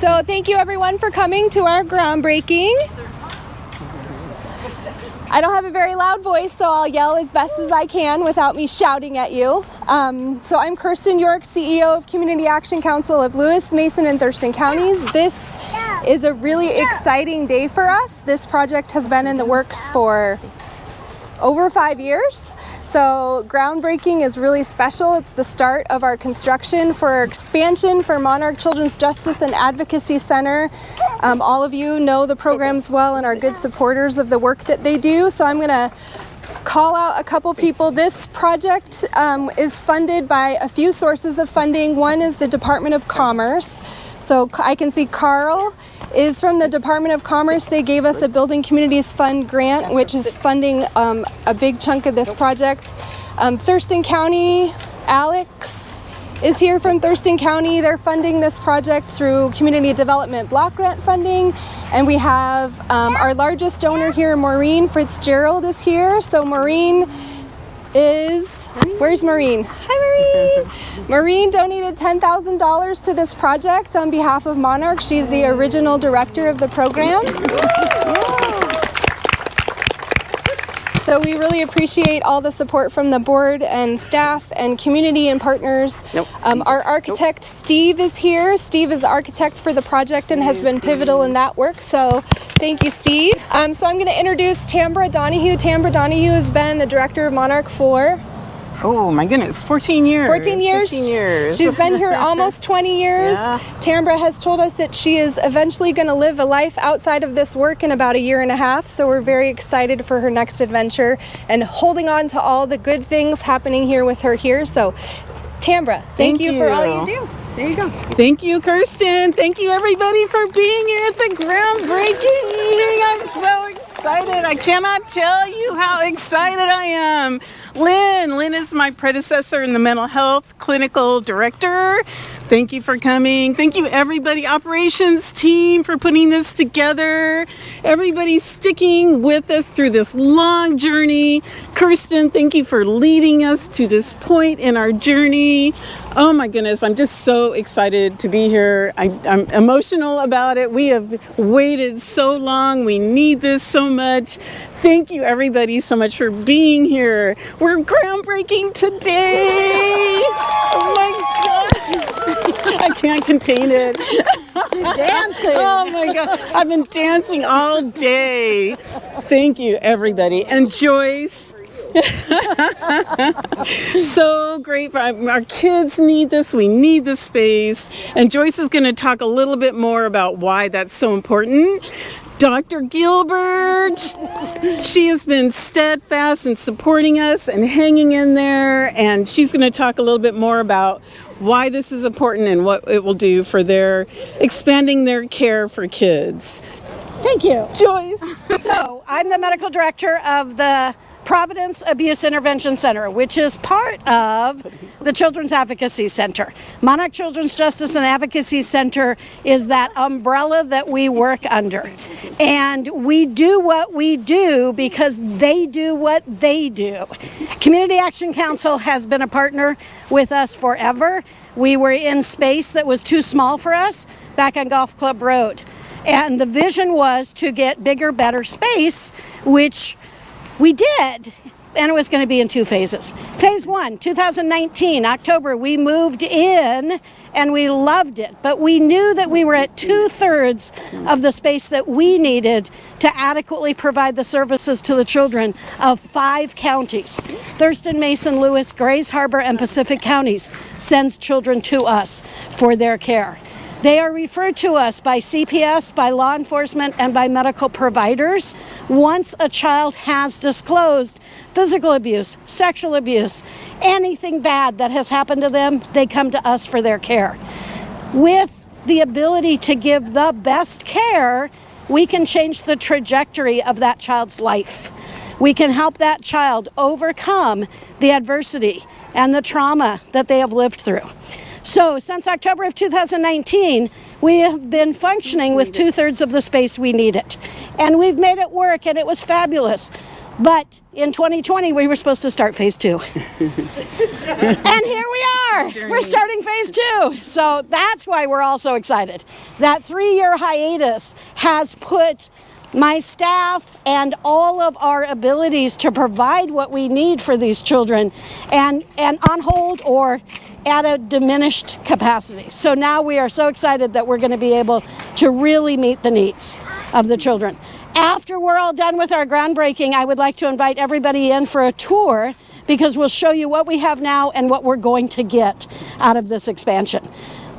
So thank you everyone for coming to our groundbreaking. I don't have a very loud voice, so I'll yell as best as I can without me shouting at you. So I'm Kirsten York, CEO of Community Action Council of Lewis, Mason, and Thurston Counties. This is a really exciting day for us. This project has been in the works for over 5 years. So groundbreaking is really special. It's the start of our construction for our expansion for Monarch Children's Justice and Advocacy Center. All of you know the programs well and are good supporters of the work that they do. So I'm gonna call out a couple people. This project is funded by a few sources of funding. One is the Department of Commerce. So I can see Carl is from the Department of Commerce. They gave us a Building Communities Fund grant, which is funding a big chunk of this project. Thurston County, Alex is here from Thurston County. They're funding this project through Community Development Block Grant funding. And we have our largest donor here, Maureen Fitzgerald, is here. So Maureen is... Where's Maureen? Hi, Maureen. Maureen donated $10,000 to this project on behalf of Monarch. She's the original director of the program. So we really appreciate all the support from the board and staff and community and partners. Our architect, Steve, is here. Steve is the architect for the project and has been pivotal in that work. So thank you, Steve. So I'm going to introduce Tambra Donahue. Tambra Donahue has been the director of Monarch for... Oh my goodness, 14 years. 14 years? 14 years. She's been here almost 20 years. Yeah. Tambra has told us that she is eventually going to live a life outside of this work in about 1.5 years. So we're very excited for her next adventure and holding on to all the good things happening here with her here. So Tambra, thank you for all you do. There you go. Thank you, Kirsten. Thank you, everybody, for being here at the groundbreaking meeting. I'm so excited. I cannot tell you how excited I am. Lynn is my predecessor in the mental health clinical director. Thank you for coming. Thank you, everybody, operations team, for putting this together. Everybody sticking with us through this long journey. Kirsten, thank you for leading us to this point in our journey. Oh my goodness, I'm just so excited to be here. I'm emotional about it. We have waited so long. We need this so much. Thank you, everybody, so much for being here. We're groundbreaking today. Oh my gosh. I can't contain it. She's dancing. Oh my God. I've been dancing all day. Thank you, everybody. And Joyce. So great. Our kids need this. We need this space. And Joyce is going to talk a little bit more about why that's so important. Dr. Gilbert, she has been steadfast in supporting us and hanging in there, and she's going to talk a little bit more about why this is important and what it will do for their expanding their care for kids. Thank you, Joyce. So I'm the medical director of the Providence Abuse Intervention Center, which is part of the Children's Advocacy Center. Monarch Children's Justice and Advocacy Center is that umbrella that we work under. And we do what we do because they do what they do. Community Action Council has been a partner with us forever. We were in space that was too small for us back on Golf Club Road. And the vision was to get bigger, better space, which we did, and it was going to be in 2 phases. Phase 1, 2019, October, we moved in and we loved it, but we knew that we were at 2/3 of the space that we needed to adequately provide the services to the children of 5 counties. Thurston, Mason, Lewis, Grays Harbor, and Pacific counties sends children to us for their care. They are referred to us by CPS, by law enforcement, and by medical providers. Once a child has disclosed physical abuse, sexual abuse, anything bad that has happened to them, they come to us for their care. With the ability to give the best care, we can change the trajectory of that child's life. We can help that child overcome the adversity and the trauma that they have lived through. So since October of 2019, we have been functioning with 2/3 of the space we needed. And we've made it work, and it was fabulous. But in 2020, we were supposed to start phase 2. And here we are. We're starting phase 2. So that's why we're all so excited. That 3-year hiatus has put my staff and all of our abilities to provide what we need for these children and on hold or at a diminished capacity. So now we are so excited that we're going to be able to really meet the needs of the children. After we're all done with our groundbreaking, I would like to invite everybody in for a tour because we'll show you what we have now and what we're going to get out of this expansion.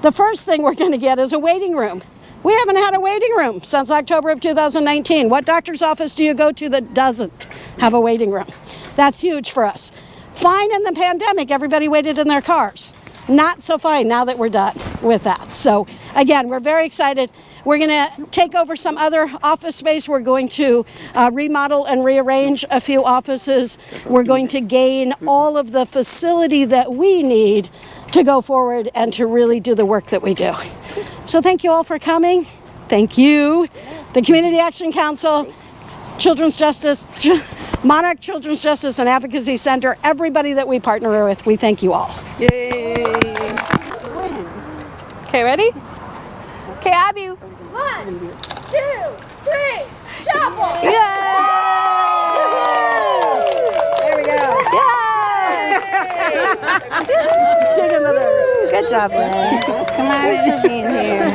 The first thing we're going to get is a waiting room. We haven't had a waiting room since October of 2019. What doctor's office do you go to that doesn't have a waiting room? That's huge for us. Fine in the pandemic, everybody waited in their cars. Not so fine now that we're done with that. So again, we're very excited. We're going to take over some other office space. We're going to remodel and rearrange a few offices. We're going to gain all of the facility that we need to go forward and to really do the work that we do. So thank you all for coming. Thank you. The Community Action Council, Children's Justice, Monarch Children's Justice and Advocacy Center, everybody that we partner with, we thank you all. Yay! Okay, ready? Okay, Abby. 1, 2, 3, shuffle! Yay! There we go. Yay! Good job, Lynn. Come on, for being here.